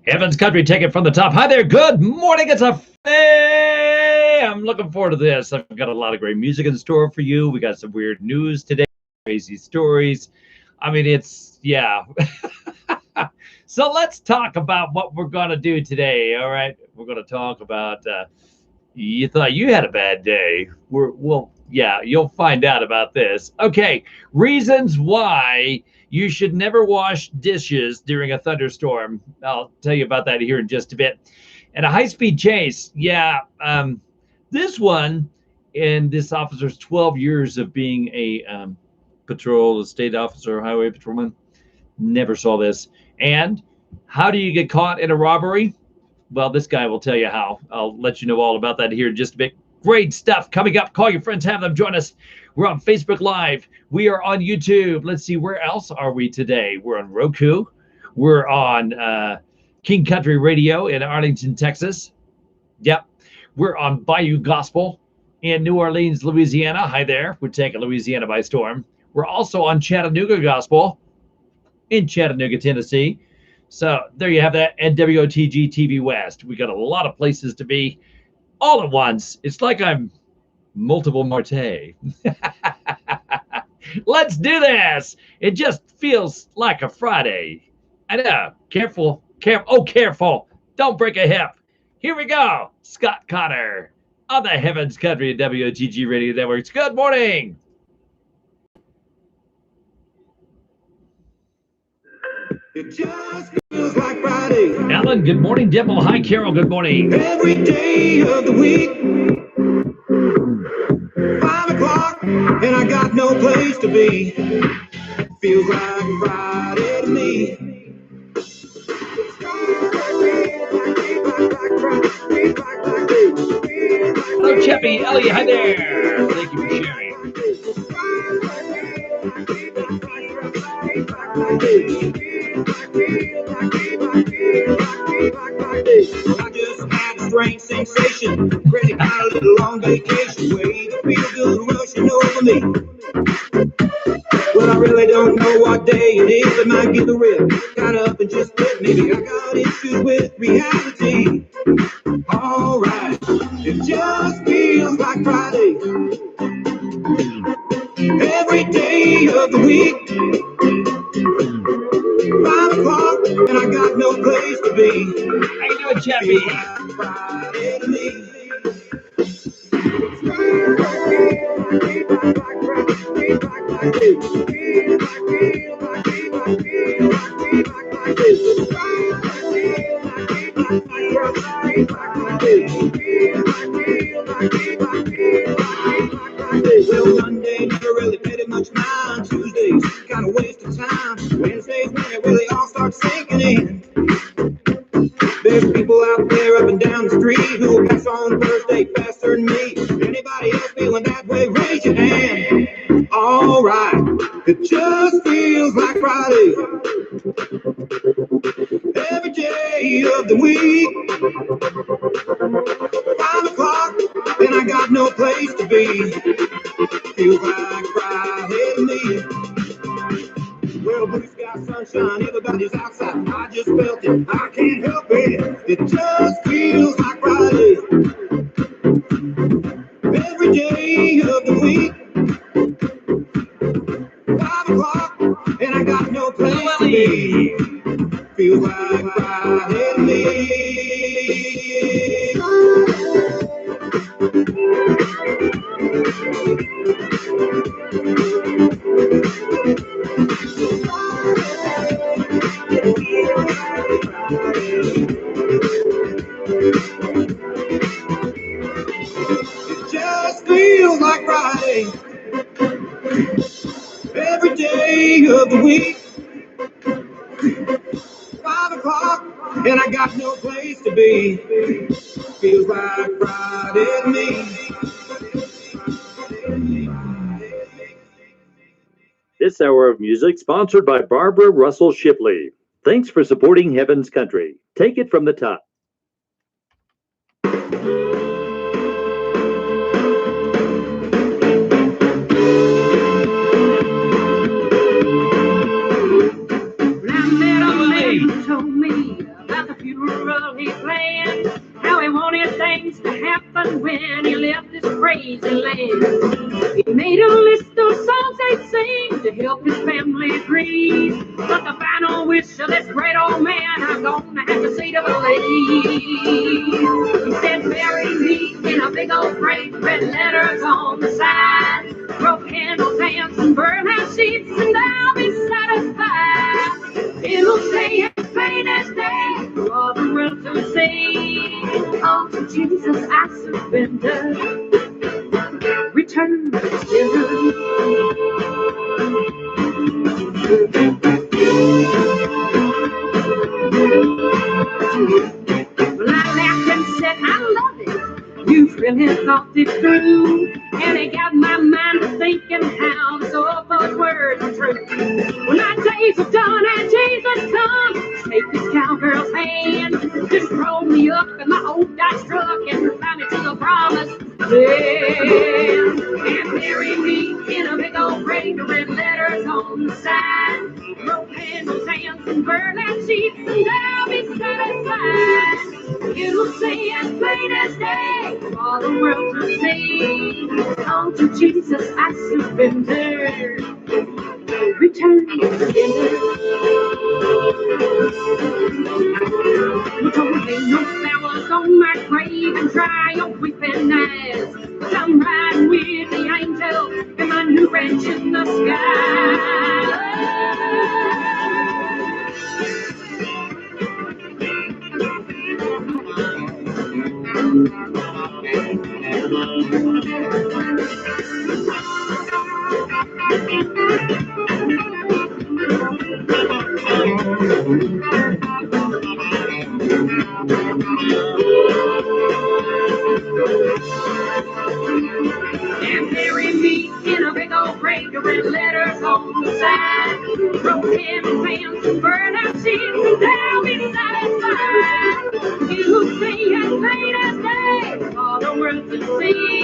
Heaven's Country, take it from the top. Hi there, good morning. It's a Friday. I'm looking forward to this. I've got a lot of great music in store for you. We got some weird news today, crazy stories. I mean, yeah. So let's talk about what we're going to do today, all right? We're going to talk about, you thought you had a bad day. Yeah, you'll find out about this. Okay, reasons why you should never wash dishes during a thunderstorm. I'll tell you about that here in just a bit. And a high-speed chase. Yeah, this one, in this officer's 12 years of being a state officer, highway patrolman, never saw this. And how do you get caught in a robbery? Well, this guy will tell you how. I'll let you know all about that here in just a bit. Great stuff coming up. Call your friends, have them join us. We're on Facebook Live. We are on YouTube. Let's see, where else are we today? We're on Roku. We're on King Country Radio in Arlington, Texas. Yep. We're on Bayou Gospel in New Orleans, Louisiana. Hi there. We're taking Louisiana by storm. We're also on Chattanooga Gospel in Chattanooga, Tennessee. So there you have that. And WOTG TV West. We got a lot of places to be all at once. It's like I'm multiple Mar-Tay. Let's do this. It just feels like a Friday. I know. Careful. Careful. Don't break a hip. Here we go. Scott Connor on the Heaven's Country and WOTG Radio Networks. Good morning. It just feels like Friday. Ellen, good morning. Dimple, hi. Carol, good morning. Every day of the week, 5 o'clock, and I got no place to be. Feels like Friday to me. Hello, Chappie. Ellie, hi there. Thank you for sharing. I just had a strange sensation, ready for a little long vacation, wave a feel good rushing over me. Well, I really don't know what day it is, it might get the rip, kind of up and just quit. Maybe I got issues with reality. Alright, it just feels like Friday. Every day of the week, 5 o'clock, and I got no place to be. How you doing, Chappie? Friday to me. Well, Monday never really paid it much mind. Tuesdays kind of waste of time. Wednesdays when it really all starts sinking in. There's people out there up and down the street who will pass on Thursday faster than me. Anybody else feeling that way? Raise your hand. All right, it just feels like Friday. Every day of the week, 5 o'clock, and I got no place to be. Feels like Friday to me. Well, blue sky, sunshine, everybody's outside. I just felt it, I can't help it. It just feels like Friday. Every day of the week, 5 o'clock, and I got no place to be. Feels like Friday to me. It just feels like Friday. Every day of the week, 5 o'clock, and I got no place to be. Feels like Friday to me. This hour of music sponsored by Barbara Russell Shipley. Thanks for supporting Heaven's Country. Take it from the top. Told me about the funeral when he left this crazy land. He made a list of songs they'd sing to help his family grieve. But the final wish of this great old man, I'm gonna have to see to believe. He said, bury me in a big old grave, red letters on the side. Rope handles, hands, and burn out sheets, and I'll be satisfied. It'll say as plain as day for all the world to see. Oh, to Jesus I surrender. Return to sinner. Well, I laughed and said, I love it. You've really thought it through. And it got my mind to thinking how the soulful words are true. When my days are done and Jesus comes, take this cowgirl's hand, just roll me up in my old Dodge truck and fly me to the promised land. And bury me in a big old grave with red letters on the side. Rope handles, hands, and burlap sheets, and I'll be satisfied. It'll say as plain as day for all the world to see. Oh, to Jesus I surrender. Return to sinner. You don't lay no flowers on my grave and dry your weeping eyes. 'Cause I'm riding with the angel in my new ranch in the sky. And bury me in a big old grave with letters on the side. Rope handles, hands, and burn out sheets, and I'll be satisfied. You say as plain as day for all the world to see.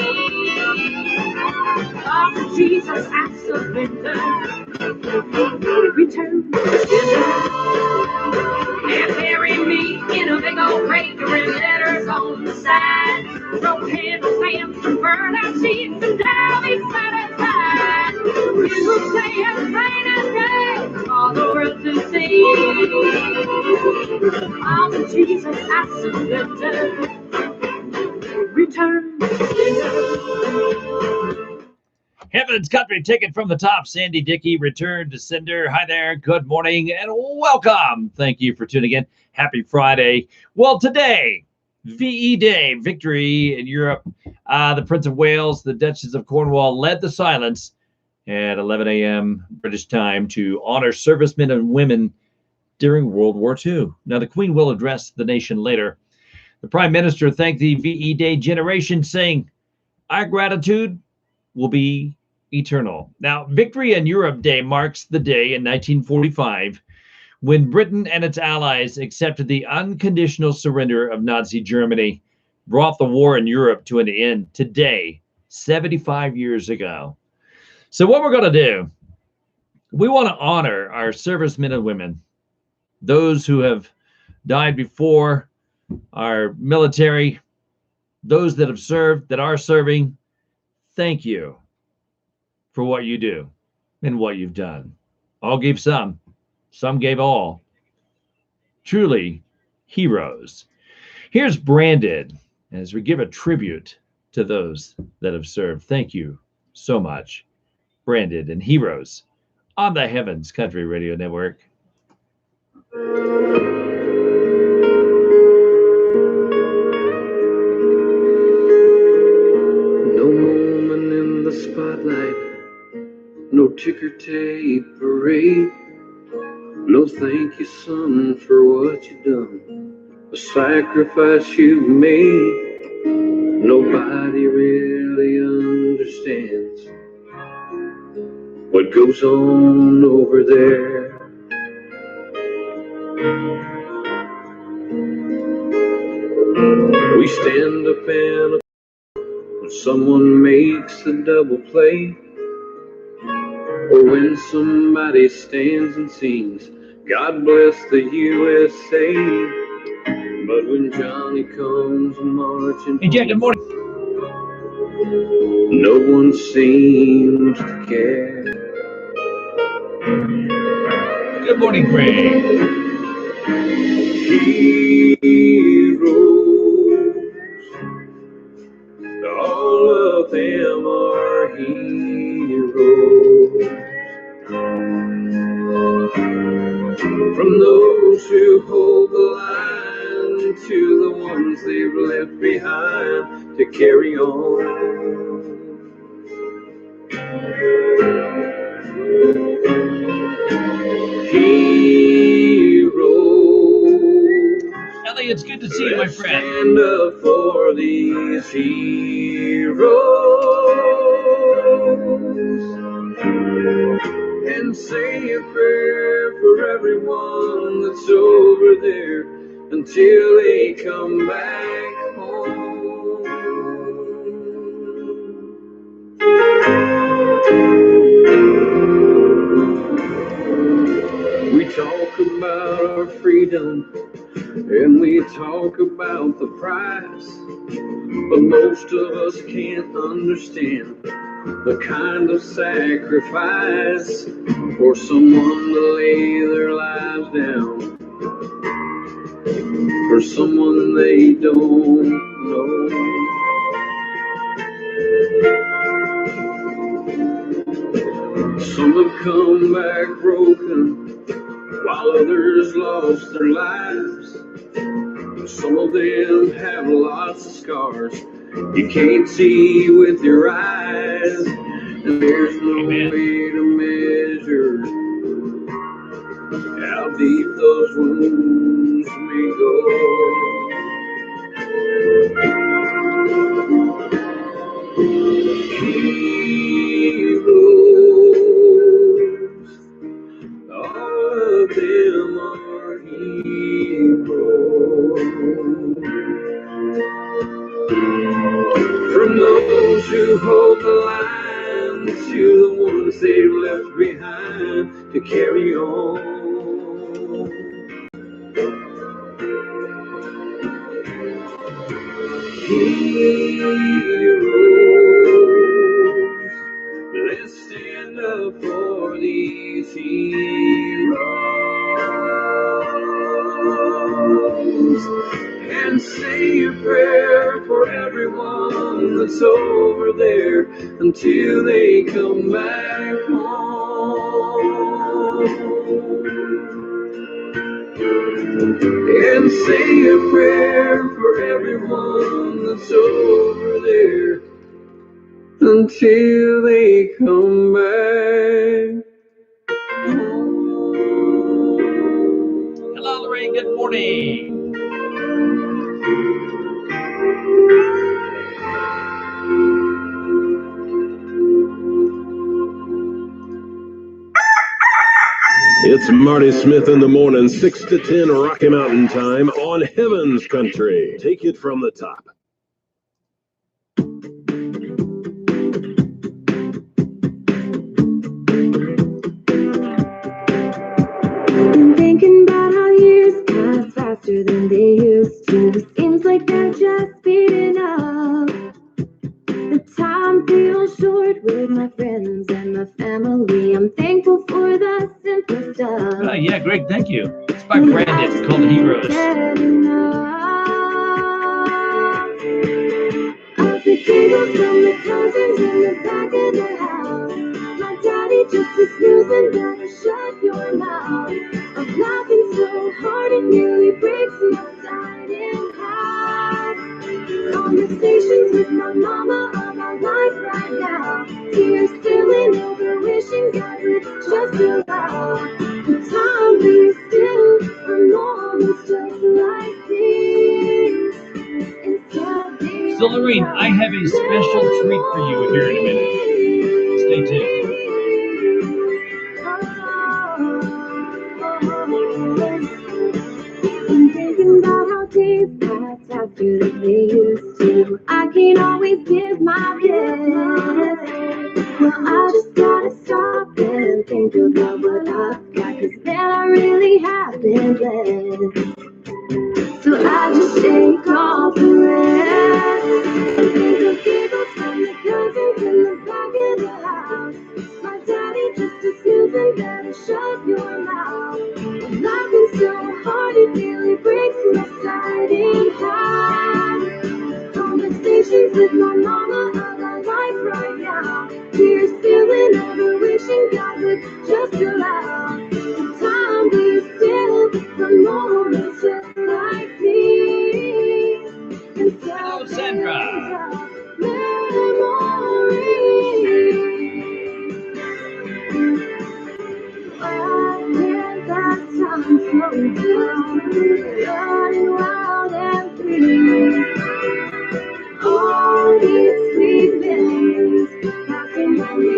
Oh, to Jesus I surrender. Return to sinner. And bury me in a big old grave with letters on the side. Rope handles, hands, and burn out sheets, and I'll be satisfied. You will say as plain as day for all the world to see. Oh, to Jesus I surrender. Return to sinner. Heaven's Country, taken from the top. Sandy Dickey, Return to Sender. Hi there, good morning, and welcome. Thank you for tuning in. Happy Friday. Well, today, VE Day, victory in Europe. The Prince of Wales, the Duchess of Cornwall led the silence at 11 a.m. British time to honor servicemen and women during World War II. Now, the Queen will address the nation later. The Prime Minister thanked the VE Day generation, saying, "Our gratitude will be eternal." Now, Victory in Europe Day marks the day in 1945 when Britain and its allies accepted the unconditional surrender of Nazi Germany, brought the war in Europe to an end today, 75 years ago. So what we're going to do, we want to honor our servicemen and women, those who have died before our military, those that have served, that are serving. Thank you for what you do and what you've done. All gave some gave all. Truly heroes. Here's Branded as we give a tribute to those that have served. Thank you so much. Branded and Heroes on the Heavens Country Radio Network. No moment in the spotlight, no ticker tape parade, no thank you son for what you done, a sacrifice you made. Nobody really understands what goes on over there. We stand up and when someone makes a double play, or when somebody stands and sings, God bless the USA. But when Johnny comes marching, Hey, Jack, good morning. No one seems to care. Good morning, Greg. Heroes, all of them are heroes. From those who hold the line to the ones they've left behind to carry on. Heroes, Ellie, it's good to see you, my friend. stand up for these heroes and say a prayer for everyone that's over there until they come back home. We talk about our freedom and we talk about the price, but most of us can't understand the kind of sacrifice for someone to lay their lives down for someone they don't know. Some have come back broken while others lost their lives. Some of them have lots of scars you can't see with your eyes, and there's no way to measure how deep those wounds may go. Heroes, all of them are heroes. From those who hold the line to the ones they've left behind to carry on. Heroes, let's stand up for these heroes and say a prayer for everyone that's over there until they come back home. And say a prayer for everyone that's over there until they come back home. Hello, Lorraine. Good morning. It's Marty Smith in the morning, 6 to 10 Rocky Mountain time on Heaven's Country. Take it from the top. I'm thinking about how years pass faster than they used to. Seems like they're just speeding up. The time feels short with my friends and my family. I'm thankful for the simple stuff. Yeah, Greg, thank you. It's by Brandon. It's called Heroes. Of the giggles from the cousins in the back of the house. My daddy just was snoozing, better shut your mouth. I'm laughing so hard it nearly breaks my side in half. Conversations with my mama of our life right now. Tears spilling over, wishing God would just allow the time we still for moments just like these. So, Lorraine, I have a special treat for you here in a minute. Stay tuned. I'm thinking about how days pass after they used to. I can't always give my best. Well, I just gotta stop and think about what I've got, 'cause then I really have been blessed. So I just shake off the rest and think of giggles from the better shut your mouth. I'm laughing so hard it nearly breaks my side in half. Conversations with my mama of our life right now. Tears spilling over, wishing God would just allow the time be still for moments just like these. Hello, Sandra. Running wild and free. All these sweet memories passing by me.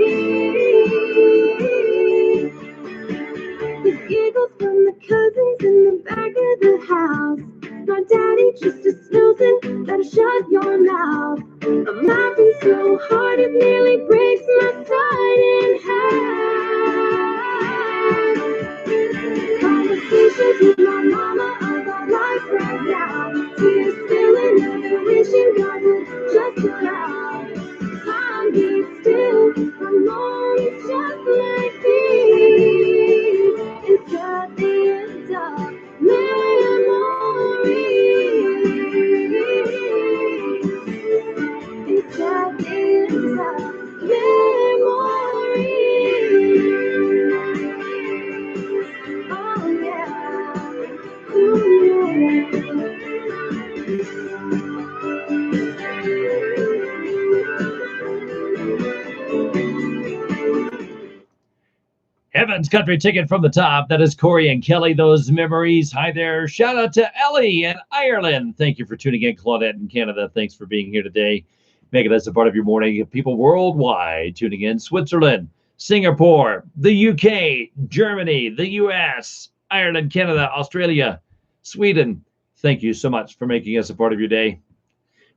The giggles from the cousins in the back of the house. My daddy just a snoozing, better shut your mouth. I'm laughing so hard it nearly breaks my side in half. Conversations with my mama of our life right now. Tears spilling over, wishing God would just allow time be still for moments just like these. It's at the end of memories. It's at the end of memories. Oh yeah. Ooh, Heaven's Country Ticket from the top. That is Corey and Kelly, those memories. Hi there. Shout out to Ellie in Ireland. Thank you for tuning in. Claudette in Canada. Thanks for being here today. Making us a part of your morning. People worldwide tuning in. Switzerland, Singapore, the UK, Germany, the US, Ireland, Canada, Australia, Sweden. Thank you so much for making us a part of your day.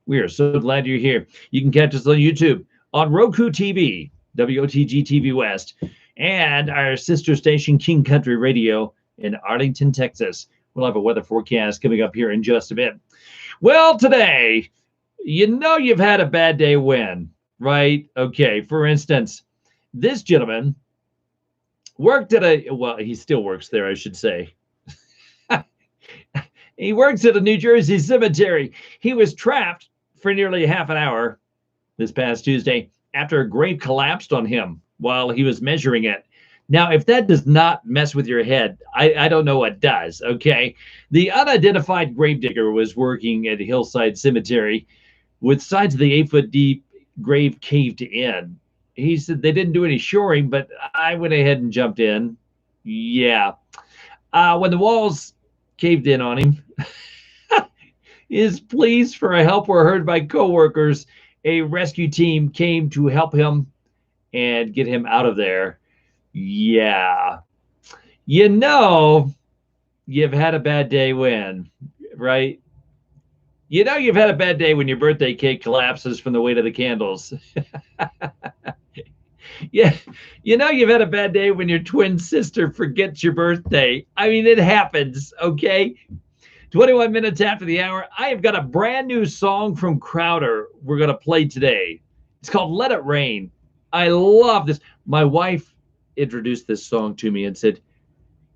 We are so glad you're here. You can catch us on YouTube, on Roku TV, WOTG TV West, and our sister station, King Country Radio in Arlington, Texas. We'll have a weather forecast coming up here in just a bit. Well, today, you know you've had a bad day when, right? Okay, for instance, this gentleman worked at he still works there, I should say. He works at a New Jersey cemetery. He was trapped for nearly half an hour this past Tuesday after a grave collapsed on him while he was measuring it. Now, if that does not mess with your head, I don't know what does, okay? The unidentified gravedigger was working at Hillside Cemetery with sides of the 8-foot deep grave caved in. He said they didn't do any shoring, but I went ahead and jumped in. Yeah. When the walls caved in on him, his pleas for help were heard by coworkers. A rescue team came to help him and get him out of there. Yeah. You know, you've had a bad day when, right? You know you've had a bad day when your birthday cake collapses from the weight of the candles. Yeah. You know you've had a bad day when your twin sister forgets your birthday. I mean, it happens, okay? 21 minutes after the hour, I have got a brand new song from Crowder we're going to play today. It's called Let It Rain. I love this. My wife introduced this song to me and said,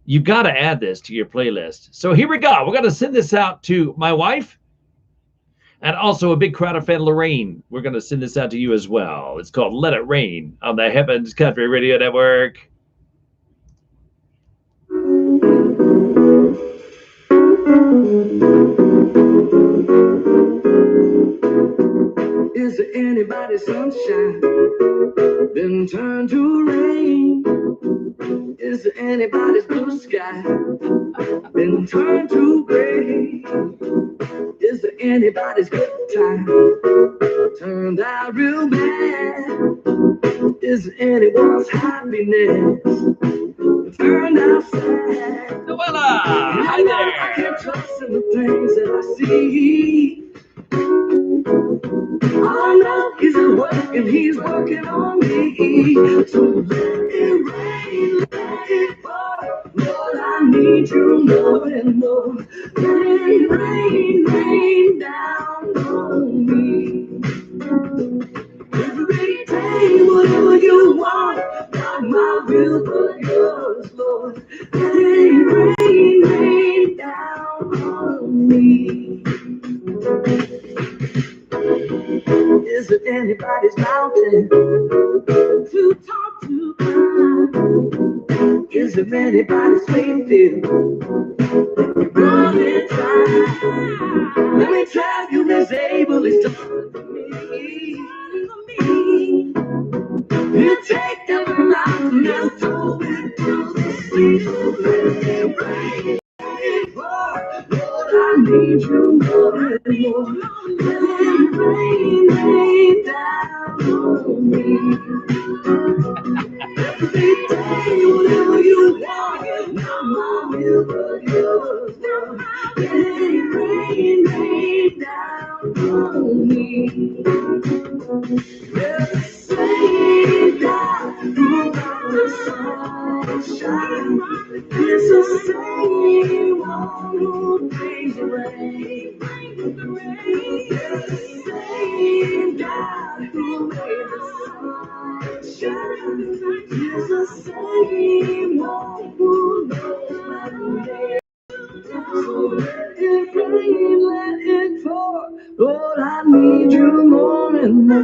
you've got to add this to your playlist. So here we go. We're going to send this out to my wife and also a big Crowder fan, Lorraine. We're going to send this out to you as well. It's called Let It Rain on the Heavens Country Radio Network. Is there anybody's sunshine been turned to rain? Is there anybody's blue sky been turned to gray? Is there anybody's good time turned out real bad? Is there anyone's happiness turned out sad? Noella, hi I there. can't trust in the things that I see. I know he's at work and he's working on me. So let it rain, let it pour. Lord, I need you more and more. Rain, rain, rain down on me. Every day, whatever you want, not my will, but yours. Let it rain, rain down on me. Is it anybody's mountain to talk to climb? Is it anybody's swing field? Running time. Let me tell you, Miss Abel is done for me. You take them mountain and throw it to the sea. Let it rain, Lord, I need you more and more. Let it rain, rain down on me. Every day, whatever you want, not my will but yours. Let it rain, rain down on me. Let the same God who got the sunshine is the same one who brings the rain. The same God who made the sunshine is the same one who knows my name. So let it rain, let it pour. Lord, I need you more and more.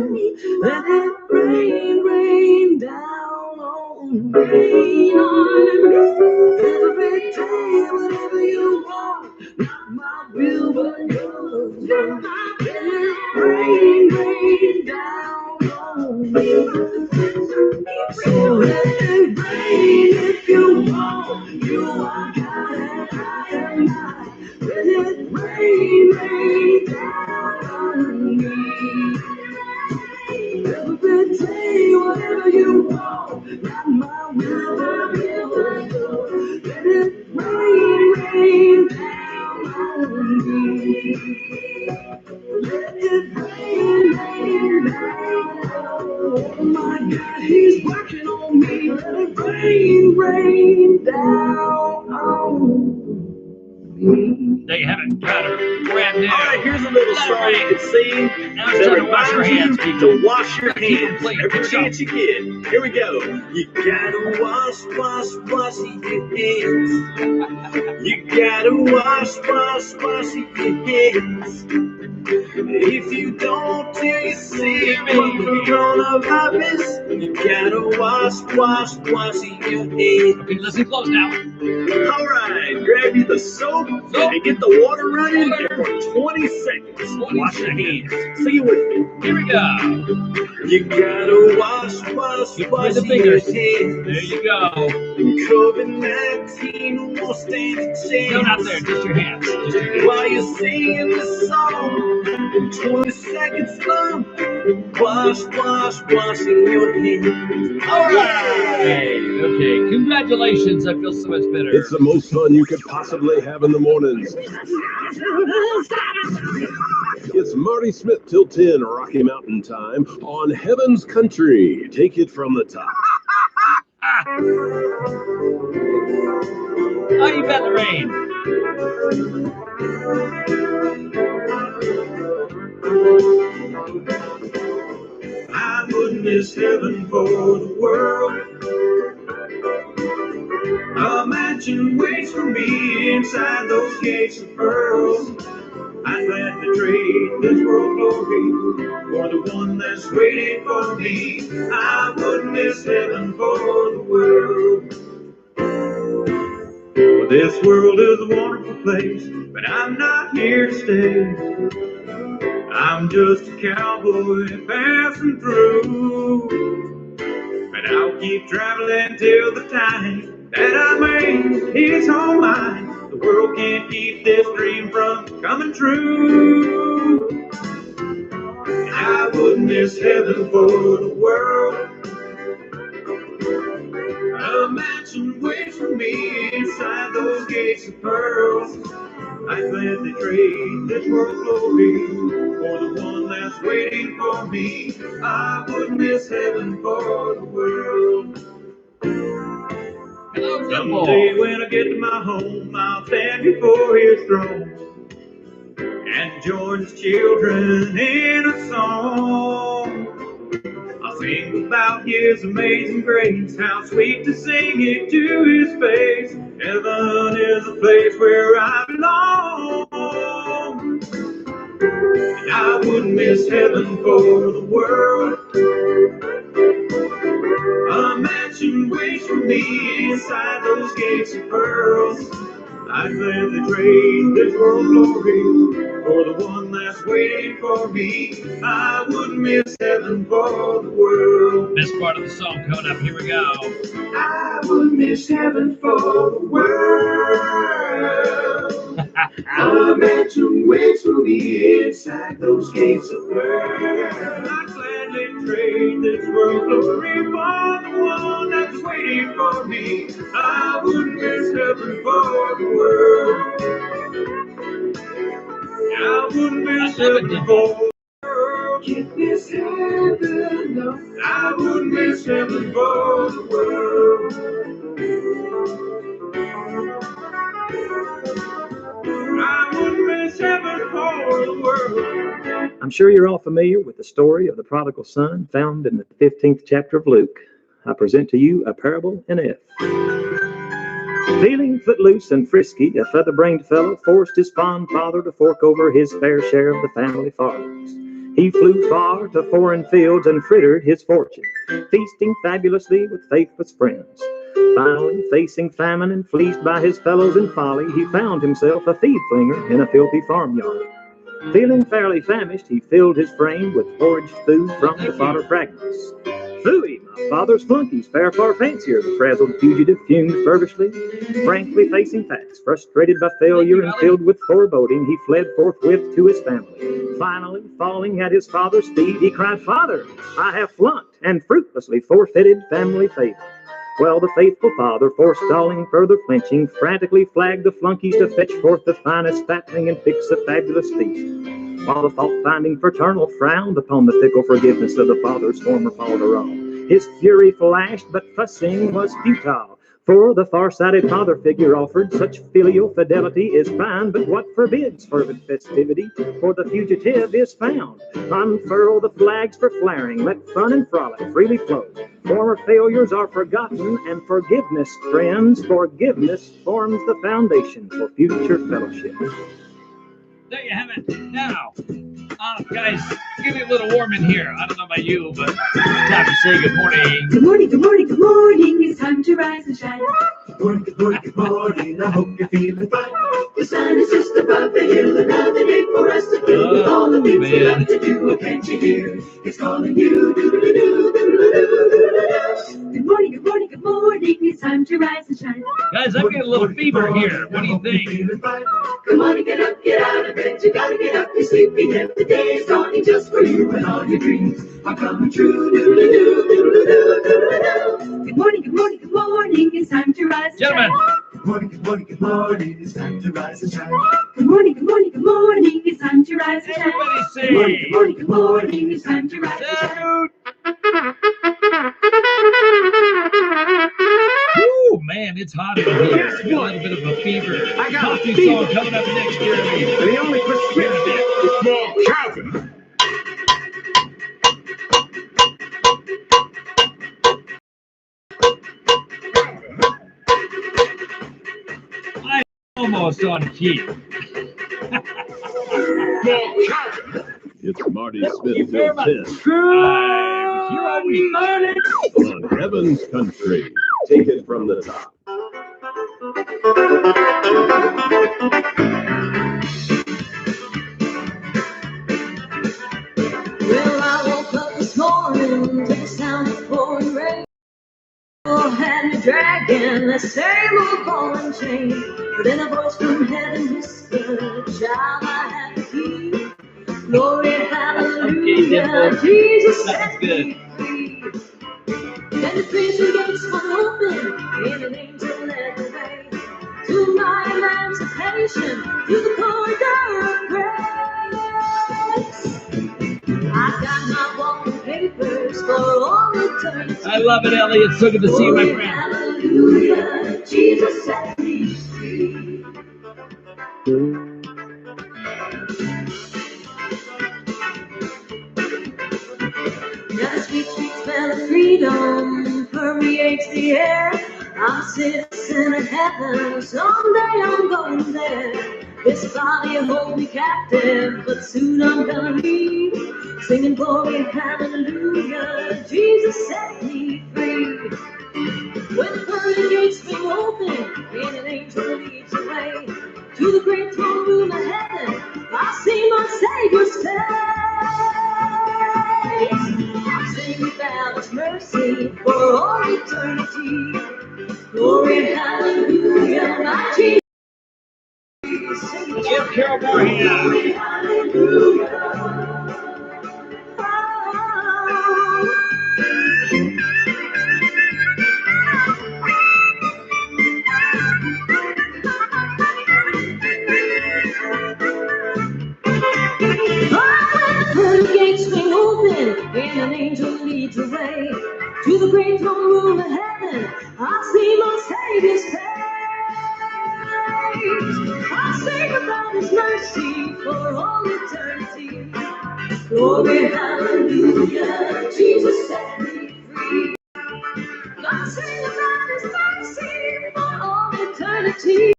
Let it rain, rain down on me. Every day, whatever you want, not my will but yours. Let it rain, rain down on me. So let it rain if you want. You are God and I am not. Let it rain, rain down on me. Every day, whatever you want, not my will, but yours. Let it rain, rain down on me. Let it rain, rain down. Oh my God, He's working on me. Let it rain, rain down on me. There you have it. Got her. Brand new. All right, here's a little song you can sing Now it's that time to wash your reminds hands, you people. to wash your hands Please, every here we go. chance you get. Here we go. You gotta wash, wash, wash your hands. You gotta wash, wash, wash your hands. If you don't till you see from coronavirus, you gotta wash, wash, wash your hands. Okay, listen close now. All right, grab you the soap and get the water running, and for 20 seconds, wash your hands. Sing it with me. Here we go. You gotta wash, wash, Keep wash the your fingers. hands. There you go. COVID-19 won't stand a chance. No, not there. Just your hands. Just your hands. While you're singing the song, 20 seconds long, wash, wash, washing your hands. All right. Okay. Congratulations. I feel so much better. It's the most fun you could possibly have in the mornings. It's Marty Smith till 10 Rocky Mountain time on Heaven's Country. Take it from the top. How you bet the rain? I wouldn't miss heaven for the world. A mansion waits for me inside those gates of pearl. I'd gladly trade this world glory for the one that's waiting for me. I wouldn't miss heaven for the world. Well, this world is a wonderful place, but I'm not here to stay. I'm just a cowboy passing through, but I'll keep traveling till the time that I make it home mine. The world can't keep this dream from coming true. And I wouldn't miss heaven for the world. A mansion waits for me inside those gates of pearls. I'd gladly trade this world glory for the one that's waiting for me. I would miss heaven for the world. Someday when I get to my home, I'll stand before His throne and join His children in a song. I'll Sing about his amazing grace, how sweet to sing it to his face. Heaven is a place where I belong, and I wouldn't miss heaven for the world. A mansion waits for me inside those gates of pearls. I'd gladly trade this world glory for the one that's waiting for me. I wouldn't miss heaven for the world. Best part of the song coming up. Here we go. I wouldn't miss heaven for the world. A mansion waits for me inside those gates of pearl. I'd gladly trade this world glory for the one that's waiting for me. I wouldn't miss heaven for the world. I wouldn't miss heaven for the world. Can't miss heaven, no. I wouldn't miss heaven for the world. I wouldn't miss heaven for the world. I'm sure you're all familiar with the story of the prodigal son found in the 15th chapter of Luke. I present to you a parable in F. Feeling footloose and frisky, a feather-brained fellow forced his fond father to fork over his fair share of the family farms. He flew far to foreign fields and frittered his fortune, feasting fabulously with faithless friends. Finally, facing famine and fleeced by his fellows in folly, he found himself a feed-flinger in a filthy farmyard. Feeling fairly famished, he filled his frame with foraged food from the fodder fragments. Phooey, my father's flunkies fare far fancier, the frazzled fugitive fumed feverishly. Frankly facing facts, frustrated by failure and filled with foreboding, he fled forthwith to his family. Finally, falling at his father's feet, he cried, "Father, I have flunked and fruitlessly forfeited family favor." Well, the faithful father, forestalling further flinching, frantically flagged the flunkies to fetch forth the finest fatling and fix a fabulous feast. While the fault-finding fraternal frowned upon the fickle forgiveness of the father's former falderer. His fury flashed, but fussing was futile, for the far-sighted father figure offered such filial fidelity is fine, but what forbids fervent festivity? For the fugitive is found. Unfurl the flags for flaring, let fun and frolic freely flow. Former failures are forgotten, and forgiveness, friends, forgiveness forms the foundation for future fellowship. There you have it. Now, guys, give me a little warm in here. I don't know about you, but it's time to say good morning. Good morning, good morning, good morning. It's time to rise and shine. Good morning, good morning, good morning. I hope you're feeling fine. The sun is just above the hill, another day for us to do with all the things we love to do. Can't you hear? It's calling you. Do-do-do-do, do-do-do-do-do-do. Good morning, good morning, good morning. It's time to rise and shine. Guys, I'm getting a little fever here. What do you think? Come on and get up, get out of bed. You gotta get up, you're sleeping. If the day is dawning just for you and all your dreams are coming true. Do-do-do-do, do-do-do-do, do-do-do. Good morning, good morning, good morning. It's time to rise and Gentlemen. shine. Good morning, good morning, good morning. It's time to rise and shine. Good morning, good morning, good morning. It's time to rise and shine. Everybody Good morning, say. good morning, good morning. It's time to rise and shine. Salute. Woo, man, it's hot in here. A little bit of a fever. I got a Coffee fever. song coming up next, Jeremy. And the only prescription is more Calvin. I'm almost on key. It's Marty Smith you very till much. 10 Here are we. on Heaven's Country. Take it from the top. Well, I woke up this morning to the sound of pouring rain. Oh, had me dragging the same old ball and chain. But then a voice from heaven whispered, "Child, I have the key. Glory, hallelujah, Jesus set me free." Then the prison gates were open, and an angel led the way to my emancipation, to the corridor of grace. I got my walking papers for all eternity. I love it, Elliot. So good to see you, my friend. Hallelujah, Jesus set me free. Now the sweet, sweet smell permeates the air. I'm citizen of heaven, someday I'm going there. This body holds me captive, but soon I'm gonna leave. Singing glory, hallelujah, Jesus set me free. When the pearly gates swing open and an angel leads the way to the great throne room of heaven, I see my Savior's face. I'm singing about His mercy for all eternity. Glory, hallelujah, my Jesus. Jim Carroll Barham. Glory, hallelujah. When the gates swing open and an angel leads the way to the great throne room of heaven, I see my Savior's face. I sing about His mercy for all eternity. Glory, hallelujah, Jesus set me free. I sing about His mercy for all eternity.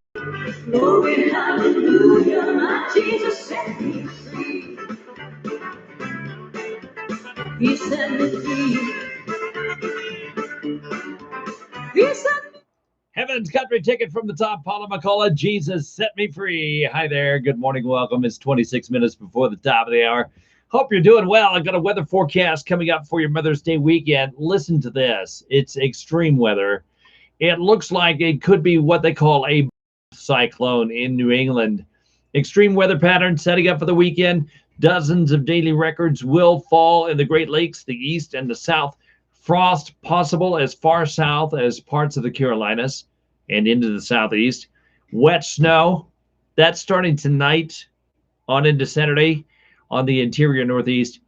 Glory, hallelujah, my Jesus set me free. He set me free. He set me. Heaven's Country Ticket from the top. Paula McCullough, Jesus set me free. Hi there. Good morning. Welcome. It's 26 minutes before the top of the hour. Hope you're doing well. I've got a weather forecast coming up for your Mother's Day weekend. Listen to this. It's extreme weather. It looks like it could be what they call a cyclone in New England. Extreme weather pattern setting up for the weekend. Dozens of daily records will fall in the Great Lakes, the east and the south. Frost possible as far south as parts of the Carolinas and into the southeast. Wet snow, that's starting tonight on into Saturday on the interior northeast.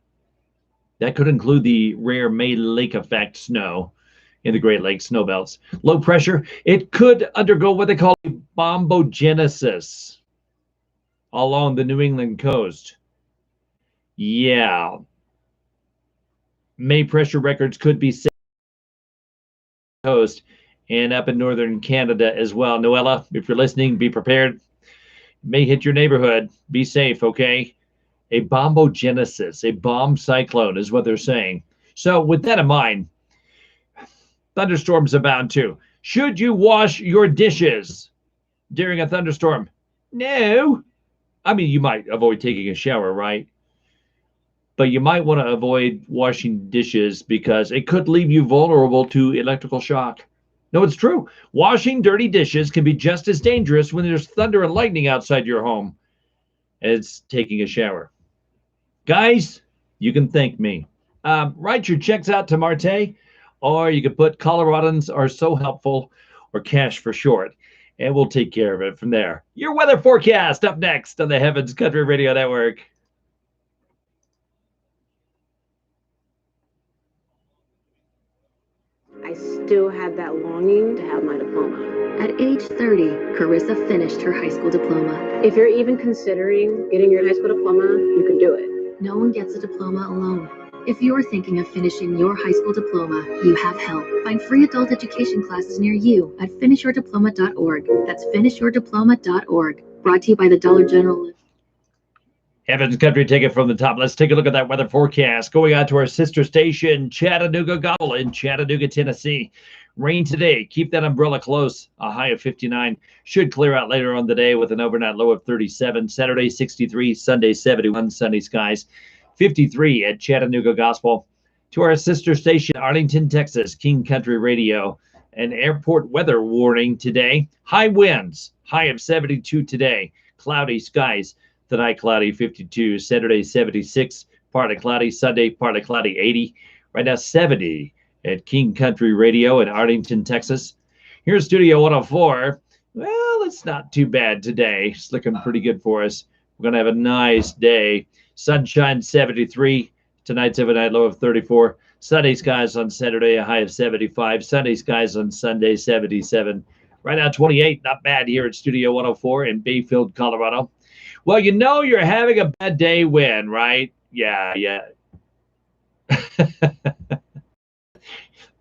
That could include the rare May Lake effect snow in the Great Lakes snow belts. Low pressure, it could undergo what they call bombogenesis along the New England coast. Yeah. May pressure records could be set on the coast and up in northern Canada as well. Noella, if you're listening, be prepared. It may hit your neighborhood. Be safe, okay? A bombogenesis, a bomb cyclone is what they're saying. So with that in mind, thunderstorms abound too. Should you wash your dishes during a thunderstorm? No. I mean, you might avoid taking a shower, right? But you might want to avoid washing dishes because it could leave you vulnerable to electrical shock. No, it's true. Washing dirty dishes can be just as dangerous when there's thunder and lightning outside your home as taking a shower. Guys, you can thank me. Write your checks out to Mar-Tay, or you can put Coloradans are so helpful, or cash for short, and we'll take care of it from there. Your weather forecast up next on the Heavens Country Radio Network. I still had that longing to have my diploma. At age 30, Carissa finished her high school diploma. If you're even considering getting your high school diploma, you can do it. No one gets a diploma alone. If you're thinking of finishing your high school diploma, you have help. Find free adult education classes near you at finishyourdiploma.org. That's finishyourdiploma.org. Brought to you by the Dollar General. Heaven's Country Ticket from the top. Let's take a look at that weather forecast. Going on to our sister station, Chattanooga Gobble in Chattanooga, Tennessee. Rain today. Keep that umbrella close. A high of 59. Should clear out later on the day with an overnight low of 37. Saturday, 63. Sunday, 71. Sunny skies. 53 at Chattanooga Gospel. To our sister station, Arlington, Texas, King Country Radio. An airport weather warning today. High winds. High of 72 today. Cloudy skies. Tonight, cloudy, 52. Saturday, 76. Partly cloudy. Sunday, partly cloudy, 80. Right now, 70 at King Country Radio in Arlington, Texas. Here's Studio 104. Well, it's not too bad today. It's looking pretty good for us. We're going to have a nice day. Sunshine, 73. Tonight's overnight low of 34. Sunny skies on Saturday, a high of 75. Sunny skies on Sunday, 77. Right now, 28. Not bad here at Studio 104 in Bayfield, Colorado. Well, you know you're having a bad day when, right? Yeah.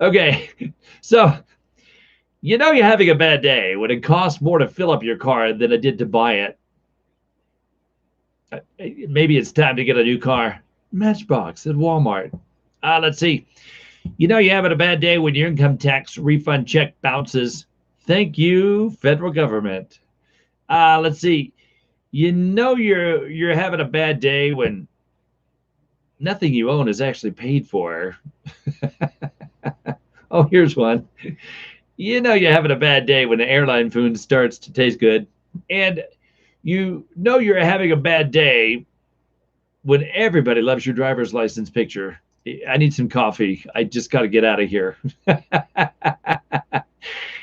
Okay. So, you know you're having a bad day when it costs more to fill up your car than it did to buy it. Maybe it's time to get a new car. Matchbox at Walmart. Let's see. You know you're having a bad day when your income tax refund check bounces. Thank you, federal government. Let's see. You know you're having a bad day when nothing you own is actually paid for. Oh, here's one. You know you're having a bad day when the airline food starts to taste good. And you know you're having a bad day when everybody loves your driver's license picture. I need some coffee. I just got to get out of here.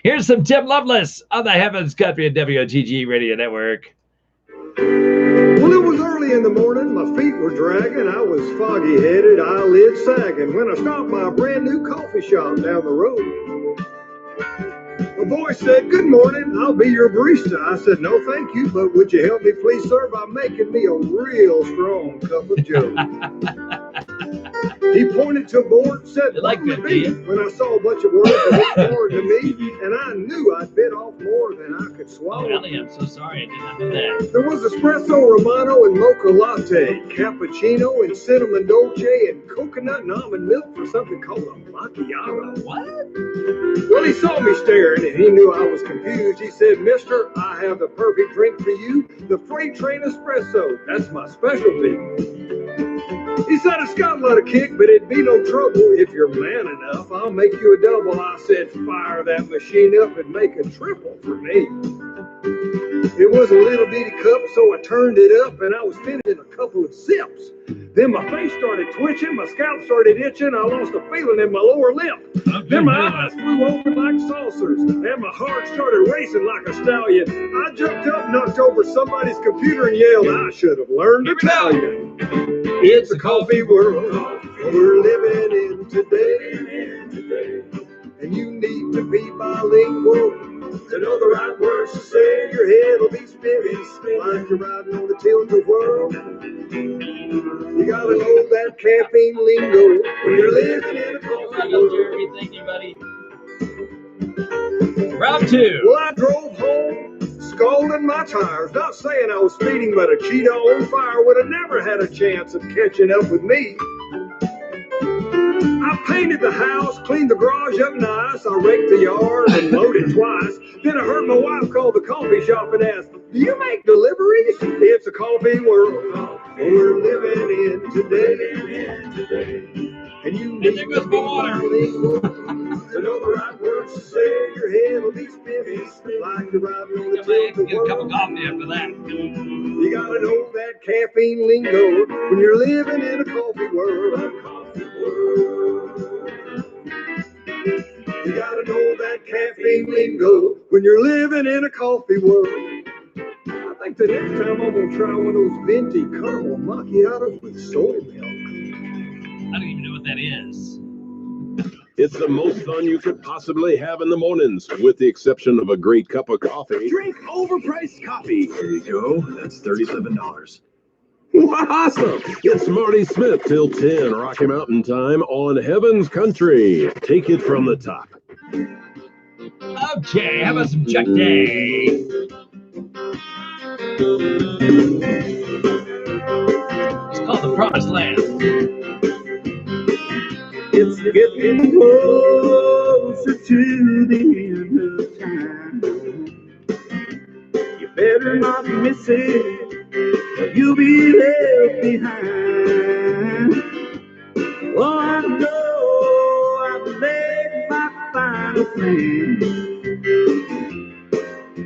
Here's some Tim Loveless on the Heavens Country and WOTG Radio Network. Well, it was early in the morning, my feet were dragging, I was foggy-headed, eyelids sagging, when I stopped by a brand new coffee shop down the road. A voice said, "Good morning, I'll be your barista." I said, "No, thank you, but would you help me please, sir, by making me a real strong cup of joe?" He pointed to a board and said, like "What would it be?" When I saw a bunch of words that looked foreign to me, and I knew I'd bit off more than I could swallow. Oh, Ellie, I'm so sorry I did not know that. There was espresso romano and mocha latte, cappuccino and cinnamon dolce, and coconut and almond milk for something called a macchiato. What? Well, he saw me staring, and he knew I was confused. He said, "Mister, I have the perfect drink for you, the freight train espresso. That's my specialty." He said, "It's got a lot of kick, but it'd be no trouble if you're man enough. I'll make you a double." I said, "Fire that machine up and make a triple for me." It was a little bitty cup, so I turned it up, and I was finishing a couple of sips. Then my face started twitching, my scalp started itching, I lost a feeling in my lower lip. Then my eyes flew open like saucers, and my heart started racing like a stallion. I jumped up, knocked over somebody's computer, and yelled, "I should have learned Italian." It's a coffee world we're living in today, and you need to be bilingual to know the right words to say. Your head will be spinning like you're riding on the tilt-a whirl. You gotta know that caffeine lingo when you're living in a coffee world. Jeremy, thank you, buddy. Round two. Well, I drove home scalding my tires, not saying I was speeding, but a Cheeto on fire would have never had a chance of catching up with me. I painted the house, cleaned the garage up nice, I raked the yard and loaded twice. Then I heard my wife call the coffee shop and ask, "Do you make deliveries?" It's a coffee world we're living in today. And you need to be bilingual to know the right words to say. Your head will be spinning like you're riding on the tilt-a-whirl. Get a cup of coffee after that. You gotta know that caffeine lingo when you're living in a coffee world. You gotta know that caffeine lingo when you're living in a coffee world. I think the next time I'm gonna try one of those venti caramel macchiatos with soy milk. I don't even know what that is. It's the most fun you could possibly have in the mornings, with the exception of a great cup of coffee. Drink overpriced coffee. There you go. That's $37. Awesome! It's Marty Smith till 10, Rocky Mountain time on Heaven's Country. Take it from the top. Okay, how about some Chuck Day? It's called The Promised Land. It's getting closer to the end of time. You better not miss it, or you'll be left behind. Oh, I know I've made my final plan.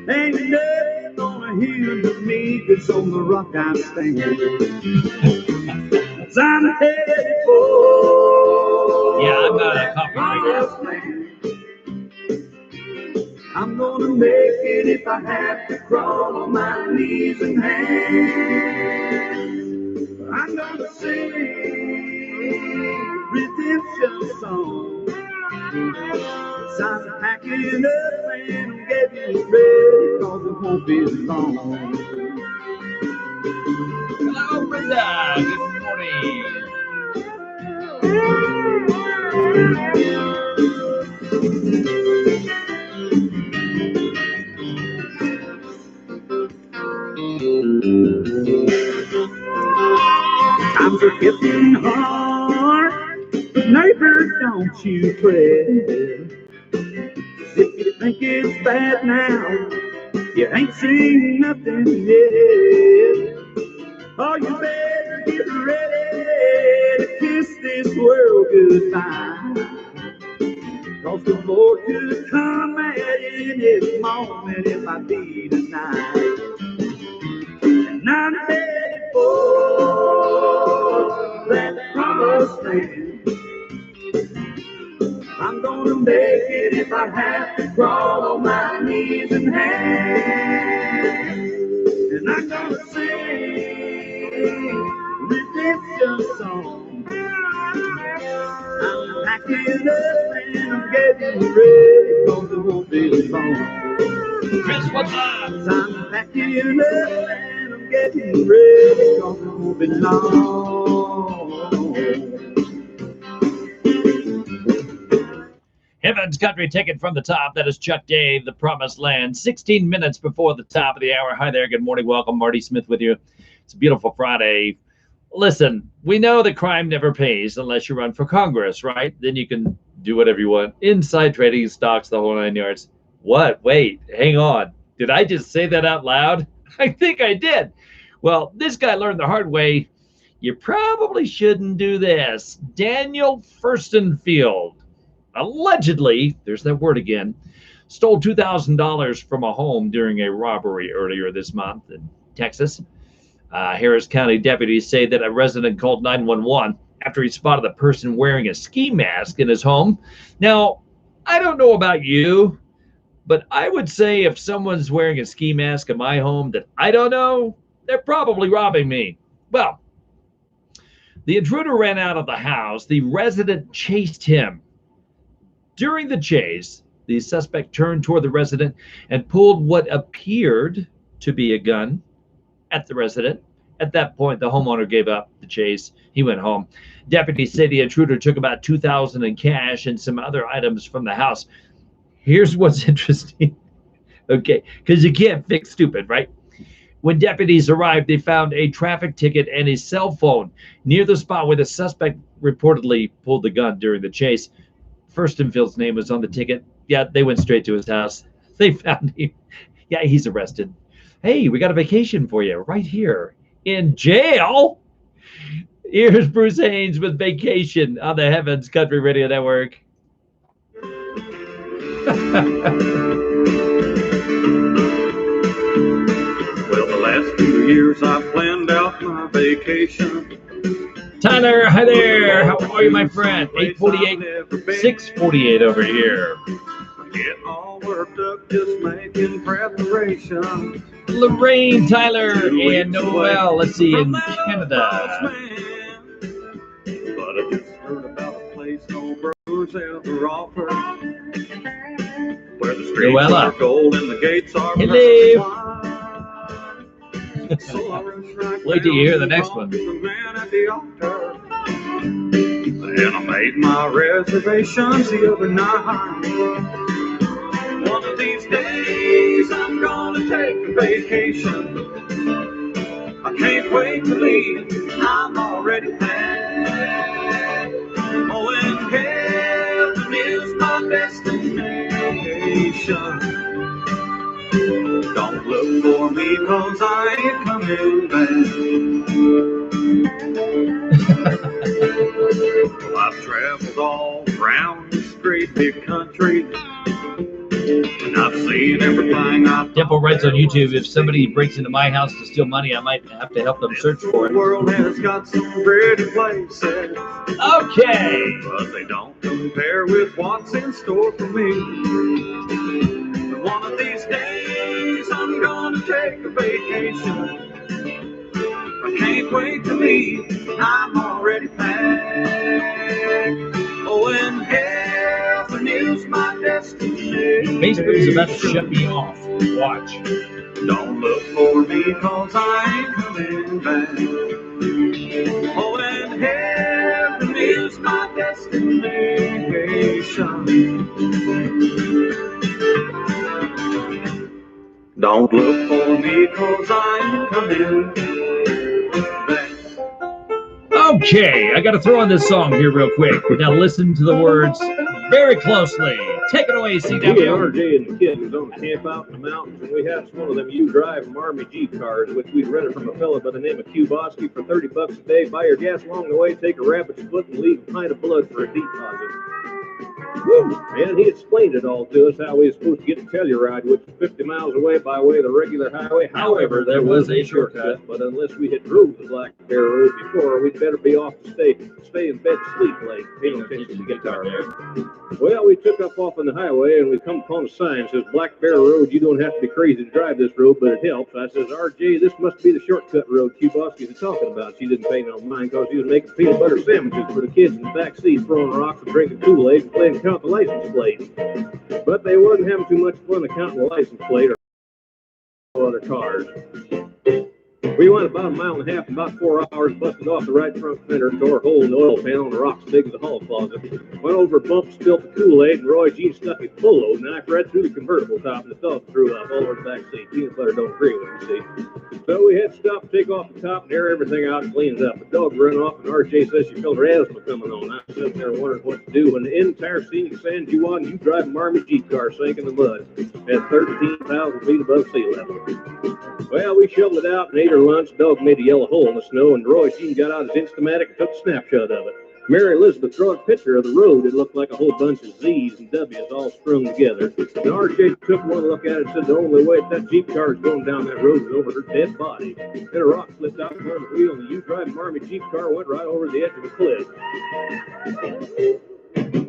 Ain't nothing gonna hinder me, 'cause on the rock I stand. 'Cause I'm headed for. Yeah, I'm not a coffee drinker. I'm gonna make it if I have to crawl on my knees and hands. I'm gonna sing redemption song. 'Cause I'm packing up and I'm getting ready, 'cause it won't be long. Hello, Brenda. Good morning. forgetting heart. Neighbor, don't you fret. If you think it's bad now, you ain't seen nothing yet. Oh, you better get ready to kiss this world goodbye. 'Cause the Lord could come at any moment if I be tonight. And I'm headed for that promised land. I'm gonna make it if I have to crawl on my knees and hands. And I'm gonna sing redemption song. I'm packing up and I'm getting ready, 'cause it won't be long. Chris, what's up? I'm packing up and I'm getting ready, 'cause it won't be long. Heaven's Country, taken from the top. That is Chuck Day, The Promised Land. 16 minutes before the top of the hour. Hi there. Good morning. Welcome. Marty Smith with you. It's a beautiful Friday. Listen, we know that crime never pays unless you run for Congress, right? Then you can do whatever you want. Inside trading, stocks, the whole 9 yards. What? Wait, hang on. Did I just say that out loud? I think I did. Well, this guy learned the hard way. You probably shouldn't do this. Daniel Furstenfield, allegedly, there's that word again, stole $2,000 from a home during a robbery earlier this month in Texas. Harris County deputies say that a resident called 911 after he spotted a person wearing a ski mask in his home. Now, I don't know about you, but I would say if someone's wearing a ski mask in my home that I don't know, they're probably robbing me. Well, the intruder ran out of the house. The resident chased him. During the chase, the suspect turned toward the resident and pulled what appeared to be a gun at the resident. At that point, the homeowner gave up the chase. He went home. Deputies say the intruder took about $2,000 in cash and some other items from the house. Here's what's interesting. Okay, because you can't fix stupid, right? When deputies arrived, they found a traffic ticket and a cell phone near the spot where the suspect reportedly pulled the gun during the chase. Furstenfield's name was on the ticket. Yeah, they went straight to his house. They found him. Yeah, he's arrested. Hey, we got a vacation for you right here in jail. Here's Bruce Haynes with Vacation on the Heavens Country Radio Network. Well, the last few years I planned out my vacation. Tyler, hi there. How are you, my friend? 848, 648 over here. Get all worked up just making preparations. Lorraine, Tyler, and Noel. Let's see, in Canada. But I just heard about a place no brokers ever offer, where the streets Noella. are gold and the gates are Hello. So I rush right Wait till you hear the next one. the man at the altar. And I made my reservations the other night. One of these days I'm gonna take a vacation. I can't wait to leave, I'm already packed. Oh, and heaven is my destination. Don't look for me, 'cause I ain't coming back. Well, I've traveled all around this great big country, and I've seen everything I've Temple writes on YouTube, if somebody breaks into my house to steal money, I might have to help them search for The it. world has got some pretty places, Okay. but they don't compare with what's in store for me. But one of these days I'm gonna take a vacation. I can't wait to leave, I'm already packed. Oh, and heaven is my destination. Facebook is about to shut me off. Watch. Don't look for me, 'cause I ain't coming back. Oh, and heaven is my destination. Don't look for me, 'cause I ain't coming back. Okay, I got to throw on this song here real quick. Now listen to the words very closely. Take it away, Me and CW. RJ and the kid was on a camp out in the mountains, and we had one of them U-Drive Army Jeep cars, which we'd rented from a fella by the name of Kubosky for $30 a day. Buy your gas along the way, take a rabbit's foot, and leave a pint of blood for a deposit. Woo! And he explained it all to us, how we were supposed to get to Telluride, which was 50 miles away by way of the regular highway. However, there was a shortcut, but unless we had drove the Black Bear Road before, we'd better be off to stay in bed to sleep late, paying attention to guitar there. Well, we took up off on the highway, and we come upon a sign that says Black Bear Road. You don't have to be crazy to drive this road, but it helps. I says, RJ, this must be the shortcut road Kubosky was talking about. She didn't pay no mind because he was making peanut butter sandwiches for the kids in the back seat, throwing rocks and drinking Kool-Aid and playing count the license plates. But they wasn't having too much fun counting the license plate or other cars. We went about a mile and a half, about 4 hours, busted off the right front fender, tore a hole in the oil pan on the rocks big as the hall closet. Went over a bump, spilled the Kool-Aid, and Roy Jean stuck his polo knife right through the convertible top, and the dog threw up all over the back seat. Peanut butter don't agree with him, see. So we had to stop, take off the top, and air everything out and clean it up. The dog ran off, and RJ says she felt her asthma coming on. I sat there wondering what to do when the entire scenic San Juan U-Drive Army Jeep car sank in the mud at 13,000 feet above sea level. Well, we shoveled it out and ate our lunch. Dog made a yellow hole in the snow, and Roy Jean got out his Instamatic and took a snapshot of it. Mary Elizabeth drew a picture of the road. It looked like a whole bunch of Z's and W's all strung together. And RJ took one look at it and said the only way that Jeep car is going down that road is over her dead body. Then a rock slipped out from under the wheel, and the U-Drive Army Jeep car went right over the edge of a cliff.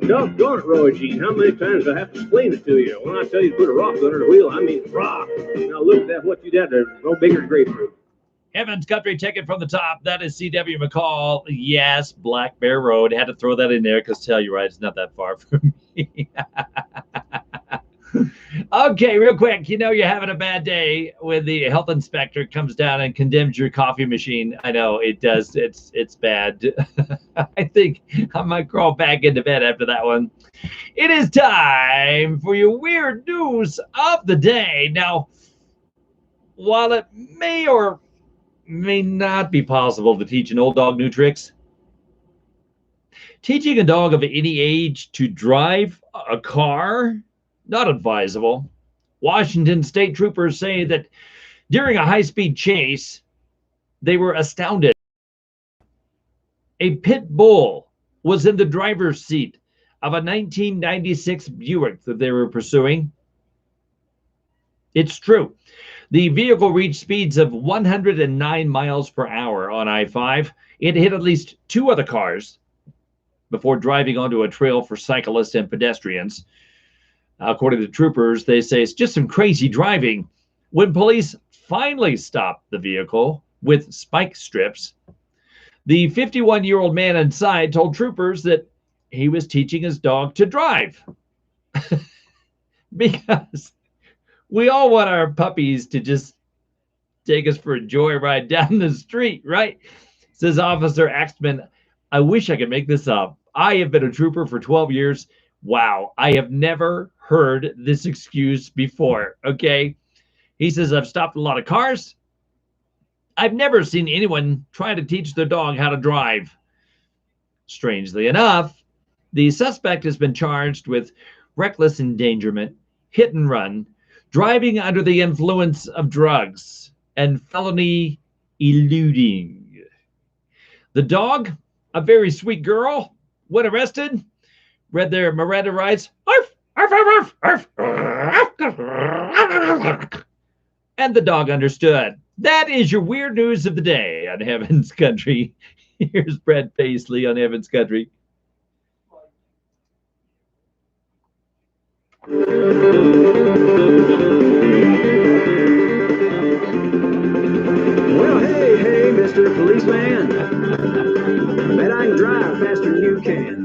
Doggone it, Roy Jean, how many times do I have to explain it to you? When I tell you to put a rock under the wheel, I mean rock. Now look at that, what you did there, no bigger than grapefruit. Heaven's Country, take it from the top. That is C.W. McCall. Yes, Black Bear Road. Had to throw that in there because Telluride is not that far from me. Okay, real quick. You know you're having a bad day when the health inspector comes down and condemns your coffee machine. I know it does. It's bad. I think I might crawl back into bed after that one. It is time for your weird news of the day. Now, while it may or may not be possible to teach an old dog new tricks, teaching a dog of any age to drive a car, not advisable. Washington state troopers say that during a high-speed chase, they were astounded. A pit bull was in the driver's seat of a 1996 Buick that they were pursuing. It's true. The vehicle reached speeds of 109 miles per hour on I-5. It hit at least two other cars before driving onto a trail for cyclists and pedestrians. According to troopers, they say it's just some crazy driving. When police finally stopped the vehicle with spike strips, the 51-year-old man inside told troopers that he was teaching his dog to drive. Because we all want our puppies to just take us for a joyride down the street, right? Says Officer Axman, I wish I could make this up. I have been a trooper for 12 years. Wow, I have never heard this excuse before, okay? He says, I've stopped a lot of cars. I've never seen anyone try to teach their dog how to drive. Strangely enough, the suspect has been charged with reckless endangerment, hit and run, driving under the influence of drugs, and felony eluding. The dog, a very sweet girl, when arrested, read their Miranda rights, arf, arf, arf, arf, arf, arf, and the dog understood. That is your weird news of the day on Heaven's Country. Here's Brad Paisley on Heaven's Country. Well, hey, Mr. Policeman. Bet I can drive faster than you can.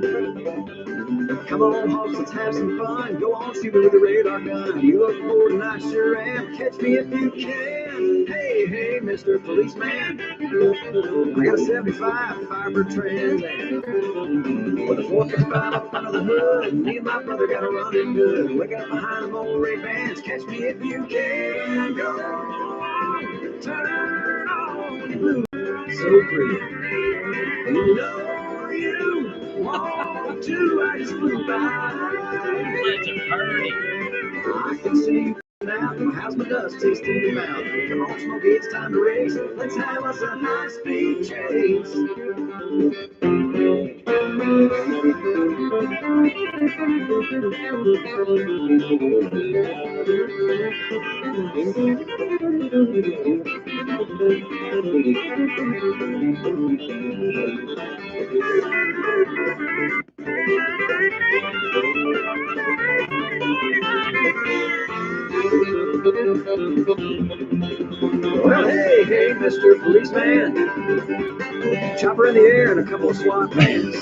Come on, Hoss, let's have some fun. Go on, shoot me with a radar gun. You look bored and I sure am. Catch me if you can. Hey, Mr. Policeman. I got a 75 Firebird Trans Am with a 455 up under the hood. Me and my brother got a running good. We got behind them old Ray-Bans. Catch me if you can. Go on, turn on your blue. So pretty. And You know you want to, I just flew by. Let's party. I can see you now. How's my dust taste in your mouth? Come on, Smokey, it's time to race. Let's have us a high-speed chase. Well, hey, hey, Mr. Policeman. Chopper in the air and a couple of SWAT vans.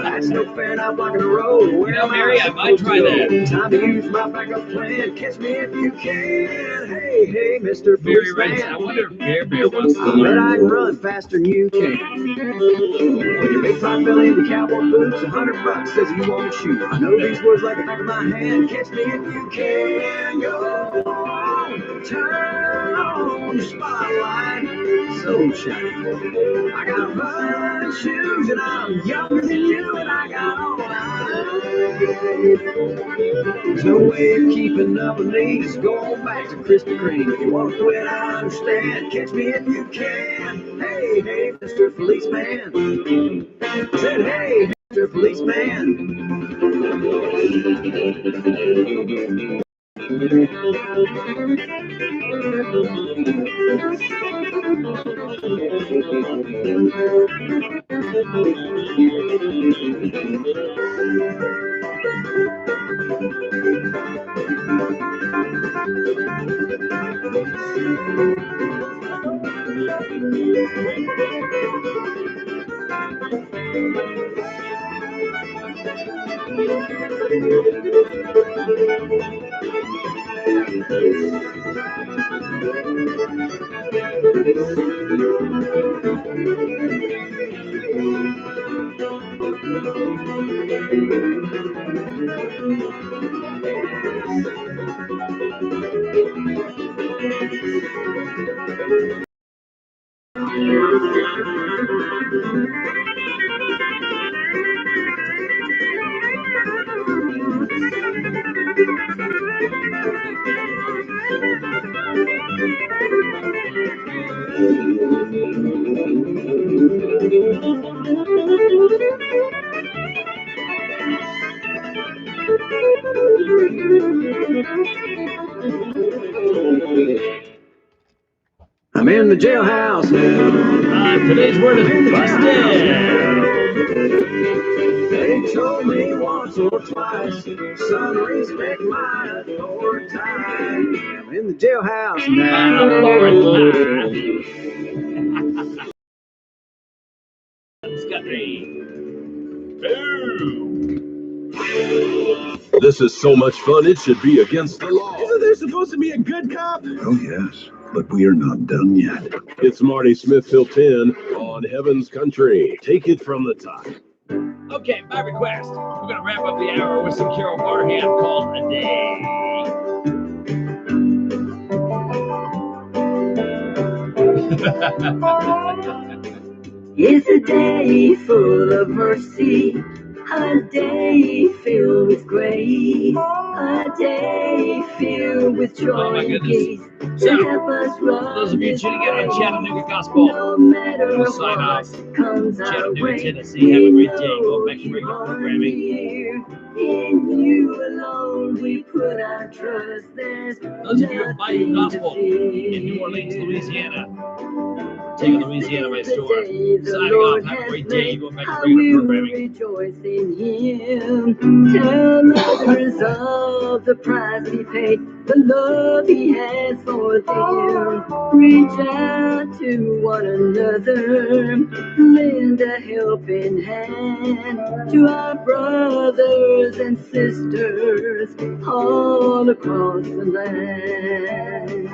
That's no fair, not blocking the road. You know, Mary, I might try that. Time to use my backup plan. Catch me if you can. Hey, hey, Mr. Mary writes, Policeman. I wonder if Bear Bear wants to I bet learn. I can run faster than you can. When your big pot belly and your cowboy boots, $100 says you want to shoot. I know these words like the back of my hand. Catch me if you can. Go on, turn on the spotlight. So shiny. I got running shoes and I'm younger than you and I got all night. There's no way of keeping up with me. Just go on back to Krispy Kreme. If you want to quit, I understand. Catch me if you can. Hey, hey, Mr. Policeman. I said, hey, Mr. Policeman. I'm in the jailhouse now. Today's word is busted. They told me once or twice, son, respect my authority. I'm in the jailhouse now. This is so much fun, it should be against the law. Isn't there supposed to be a good cop? Oh, yes, but we are not done yet. It's Marty Smith till 10 on Heaven's Country. Take it from the top. Okay, my request. We're going to wrap up the hour with some Carol Barham called A Day. It's a day full of mercy, a day filled with grace, a day filled with joy. Oh my goodness. So, those of you tuning in on Chattanooga Gospel, we'll sign off. Chattanooga, Tennessee. Have a great day. Go back to regular programming. In you alone we put our trust. There's those of you at Bayou Gospel in New Orleans, Louisiana, taking Louisiana by storm. Signing off. Have a great day. Go back to regular programming. Rejoice in Him. Tell others of the price He paid, the love He has for them. Reach out to one another, lend a helping hand to our brothers and sisters all across the land.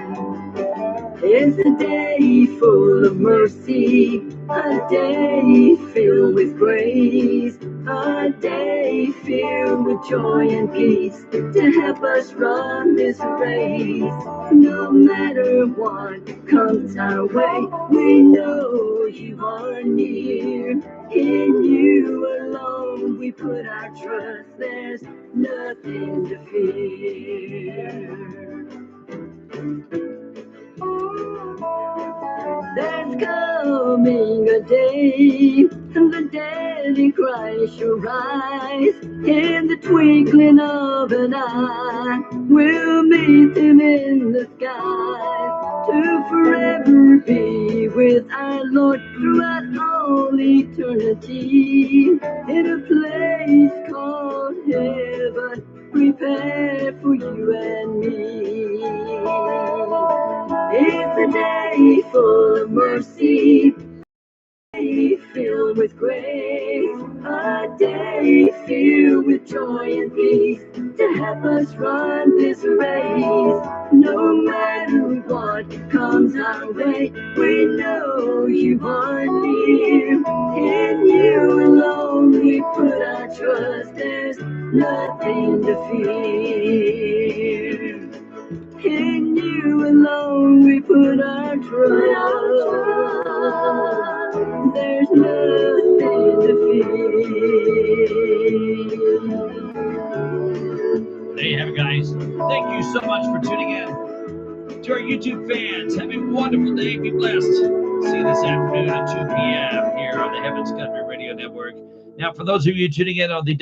It's a day full of mercy, a day filled with grace, a day filled with joy and peace to help us run this race. No matter what comes our way, we know you are near. In you alone we put our trust, there's nothing to fear. There's coming a day, and the dead in Christ shall rise. In the twinkling of an eye, we'll meet him in the skies, to forever be with our Lord throughout all eternity, in a place called heaven, prepared for you and me. It's a day full of mercy, a day filled with grace, a day filled with joy and peace to help us run this race. No matter what comes our way, we know you are near. In you alone we put our trust, there's nothing to fear. In you alone we put our trust. There's nothing to fear. There you have it, guys. Thank you so much for tuning in. To our YouTube fans, have a wonderful day. Be blessed. See you this afternoon at 2 p.m. here on the Heavens Country Radio Network. Now, for those of you tuning in on the